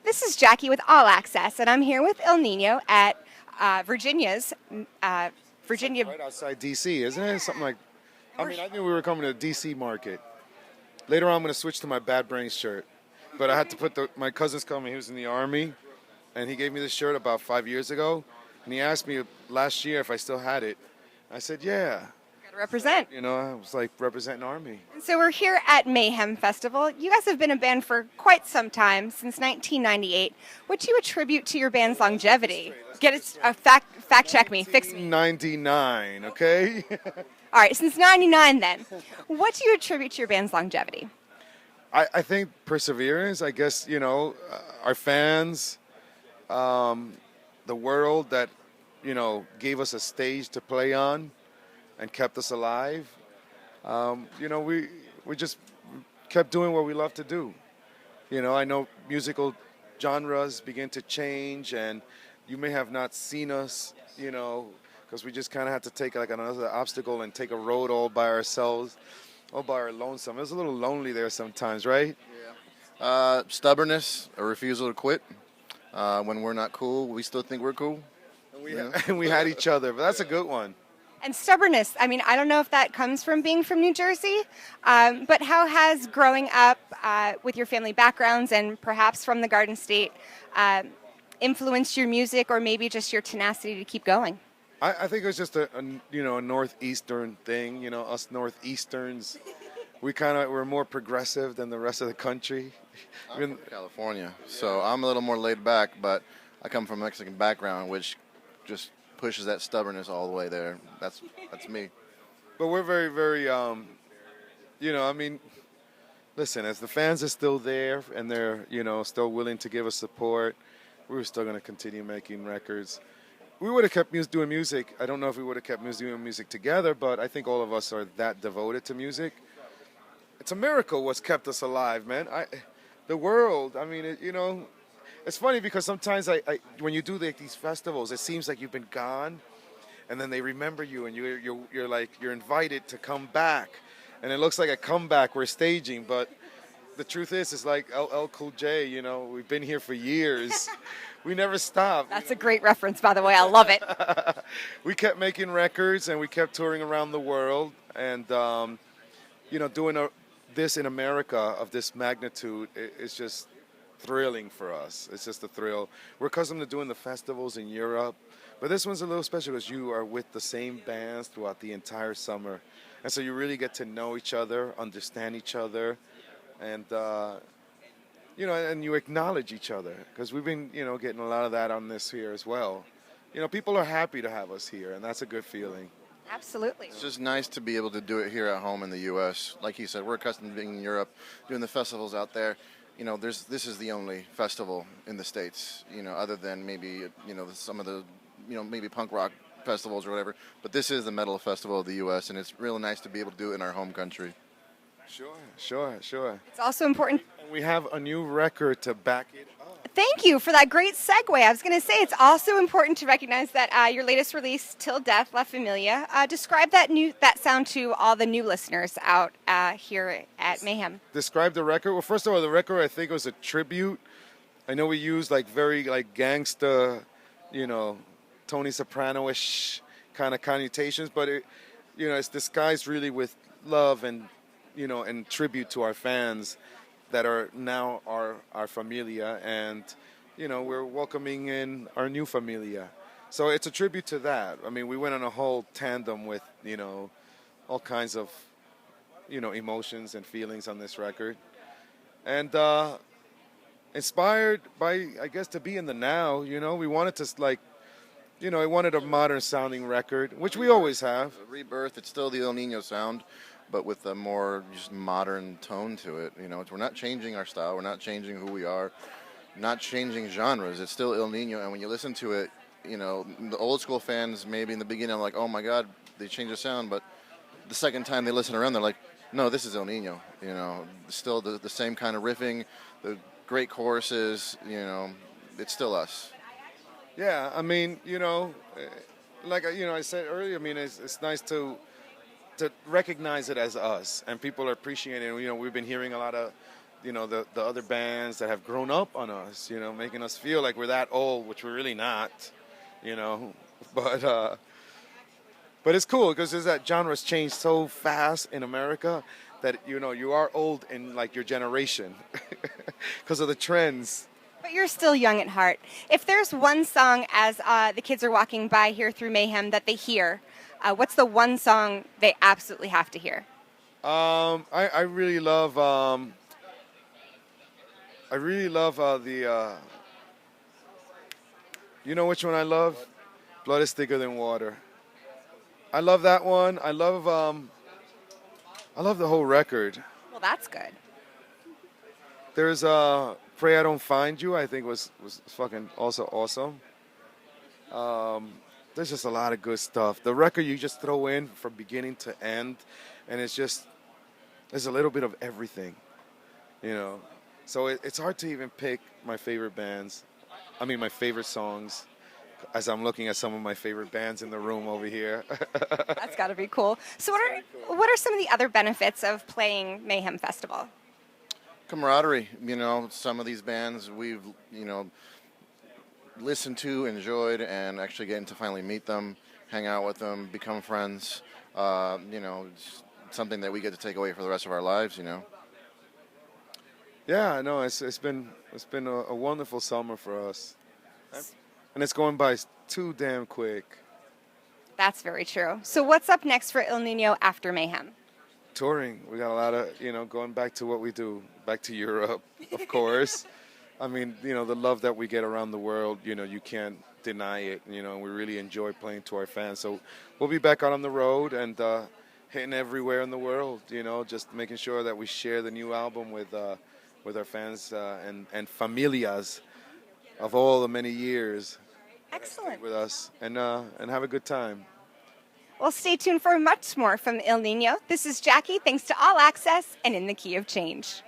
This is Jackie with All Access, and I'm here with El Nino at Virginia's Virginia. Right outside DC, isn't it? Something like. I mean, I knew we were coming to the DC market. Later on, I'm going to switch to my Bad Brains shirt, but I had to put my cousin's coming. He was in the army, and he gave me this shirt about 5 years ago, and he asked me last year if I still had it. I said, yeah. Gotta represent. You know, I was like representing Army. So we're here at Mayhem Festival. You guys have been a band for quite some time, since 1998. What do you attribute to your band's longevity? Get it? Fact check me. Fix me. 99, okay? All right, since '99, then, what do you attribute to your band's longevity? I think perseverance. I guess our fans, the world that gave us a stage to play on, and kept us alive. We just kept doing what we love to do. I know musical genres begin to change, and you may have not seen us, because we just kind of had to take like another obstacle and take a road all by ourselves, all by our lonesome. It was a little lonely there sometimes, right? Stubbornness, a refusal to quit. When we're not cool, we still think we're cool. And we had each other, but that's a good one. And stubbornness, I mean, I don't know if that comes from being from New Jersey, but how has growing up with your family backgrounds and perhaps from the Garden State influenced your music, or maybe just your tenacity to keep going? I think it was just a northeastern thing. Us northeasterns, we're more progressive than the rest of the country. I'm from California, so I'm a little more laid back, but I come from a Mexican background, which just pushes that stubbornness all the way there. That's me. But we're very, very, listen, as the fans are still there and they're, still willing to give us support, we're still going to continue making records. We would have kept doing music. I don't know if we would have kept doing music together, but I think all of us are that devoted to music. It's a miracle what's kept us alive, man. The world, I mean, it's funny because sometimes when you do these festivals, it seems like you've been gone, and then they remember you, and you're invited to come back, and it looks like a comeback we're staging, but the truth is, it's like LL Cool J. We've been here for years. We never stopped. That's a great reference, by the way. I love it. We kept making records, and we kept touring around the world, and doing this in America of this magnitude is just thrilling for us. It's just a thrill. We're accustomed to doing the festivals in Europe, but this one's a little special because you are with the same bands throughout the entire summer, and so you really get to know each other, understand each other, and and you acknowledge each other, because we've been getting a lot of that on this here as well. People are happy to have us here, and that's a good feeling. Absolutely. It's just nice to be able to do it here at home in the U.S. Like you said, we're accustomed to being in Europe, doing the festivals out there. This is the only festival in the States, other than maybe, some of the, maybe punk rock festivals or whatever. But this is the metal festival of the U.S., and it's really nice to be able to do it in our home country. Sure. It's also important. And we have a new record to back it up. Thank you for that great segue. I was going to say it's also important to recognize that your latest release, Till Death, La Familia, describe that sound to all the new listeners out here at Mayhem. Describe the record. Well, first of all, the record I think was a tribute. I know we used very gangsta, Tony Soprano-ish kind of connotations, but it's disguised really with love and and tribute to our fans that are now our familia, and we're welcoming in our new familia. So it's a tribute to that. I mean, we went on a whole tandem with all kinds of emotions and feelings on this record, and inspired by, I guess, to be in the now. We wanted to I wanted a modern sounding record, which we always have. Rebirth. It's still the El Nino sound, but with a more just modern tone to it. We're not changing our style. We're not changing who we are. Not changing genres. It's still El Nino. And when you listen to it, the old school fans maybe in the beginning are like, oh my God, they changed the sound. But the second time they listen around, they're like, no, this is El Nino. Still the same kind of riffing, the great choruses. It's still us. Yeah, I mean, I said earlier, I mean, it's nice to recognize it as us, and people are appreciating it. We've been hearing a lot of the other bands that have grown up on us, making us feel like we're that old, which we're really not, you know. But it's cool because that genre's changed so fast in America that you are old in like your generation because of the trends. But you're still young at heart. If there's one song as the kids are walking by here through Mayhem that they hear, what's the one song they absolutely have to hear? I really love the you know which one I love? Blood is Thicker Than Water. I love that one. I love the whole record. Well, that's good. There's Pray I Don't Find You, I think was fucking also awesome. There's just a lot of good stuff. The record you just throw in from beginning to end, and there's a little bit of everything, So it's hard to even pick my favorite bands. I mean, my favorite songs, as I'm looking at some of my favorite bands in the room over here. That's got to be cool. So what are some of the other benefits of playing Mayhem Festival? Camaraderie. Some of these bands we've, listened to, enjoyed, and actually getting to finally meet them, hang out with them, become friends. It's something that we get to take away for the rest of our lives, Yeah, no, it's been a wonderful summer for us. And it's going by too damn quick. That's very true. So what's up next for El Nino after Mayhem? Touring. We got a lot of, going back to what we do, back to Europe, of course. I mean, the love that we get around the world, you can't deny it, and we really enjoy playing to our fans. So we'll be back out on the road and hitting everywhere in the world, just making sure that we share the new album with our fans and familias of all the many years. Excellent. With us and have a good time. Well, stay tuned for much more from El Nino. This is Jackie. Thanks to All Access and In the Key of Change.